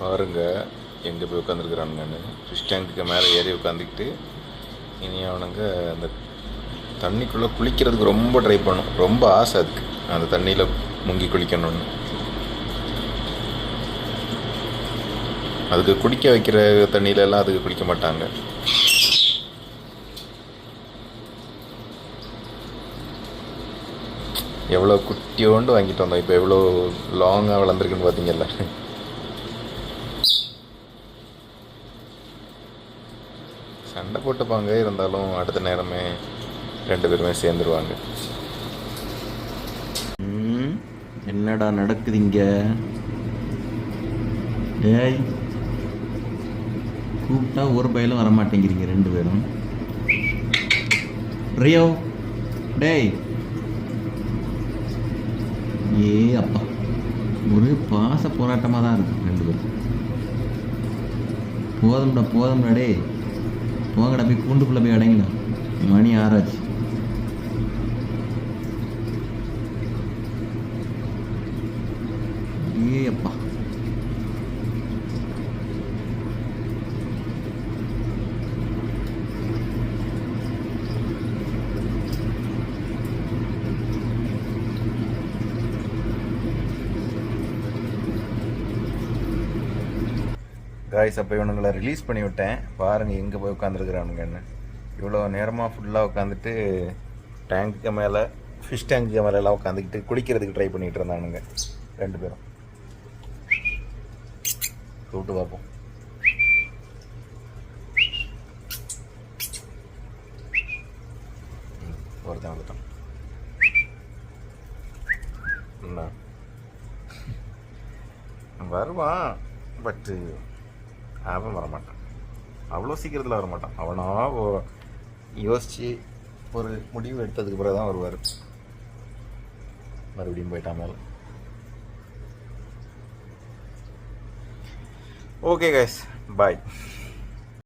பாருங்க எங்கே போய் உட்காந்துருக்குறானுங்கன்னு. ஃபிஷ் டேங்க்குக்கு மேலே ஏறி உட்காந்துக்கிட்டு இனி அவனுங்க அந்த தண்ணிக்குள்ளே குளிக்கிறதுக்கு ரொம்ப ட்ரை பண்ணும். ரொம்ப ஆசை அதுக்கு அந்த தண்ணியில் முங்கி குளிக்கணும்னு. அதுக்கு குடிக்க வைக்கிற தண்ணியிலலாம் அதுக்கு குளிக்க மாட்டாங்க. எவ்வளோ குட்டியோண்டு வாங்கிட்டு வந்தோம். இப்போ எவ்வளோ லாங்காக வளர்ந்துருக்குன்னு பார்த்தீங்கல்ல. சண்டை போட்டுப்பாங்க, இருந்தாலும் அடுத்த நேரமே 2 பேருமே சேர்ந்துருவாங்க. என்னடா நடக்குது இங்க? டேய், கூப்பிட்டா ஒரு பயிலும் வரமாட்டேங்கிறீங்க 2 பேரும். ரியோ, டேய், ஏ அப்பா, ஒரு பாச போராட்டமாக தான் இருக்கு 2 பேரும். போதும்டா டே, போங்கடா போய் கூண்டுக்குள்ளே போய் அடைங்கடா. மணி 6 ஆச்சு. ஏ அப்பா, காய்ஸ், அப்போ இவனுங்களை ரிலீஸ் பண்ணி விட்டேன். பாருங்கள் எங்கே போய் உட்காந்துருக்குறானுங்கன்னு. இவ்வளோ நேரமாக ஃபுல்லாக உட்காந்துட்டு டேங்க்குக்கு மேலே, ஃபிஷ் டேங்க்குக்கு மேலெல்லாம் உட்காந்துக்கிட்டு குளிக்கிறதுக்கு ட்ரை பண்ணிகிட்டு இருந்தானுங்க 2 பேரும். கூப்பிட்டு பார்ப்போம். ஒருத்தன் வந்துட்டான். வருவான், பட்டு அவன் வரமாட்டான். அவ்வளோ சீக்கிரத்தில் வரமாட்டான். அவனா யோசித்து ஒரு முடிவு எடுத்ததுக்கு பிறகு தான் வருவார். மறுபடியும் போயிட்டான் மேலே. ஓகே கைஸ், பாய்.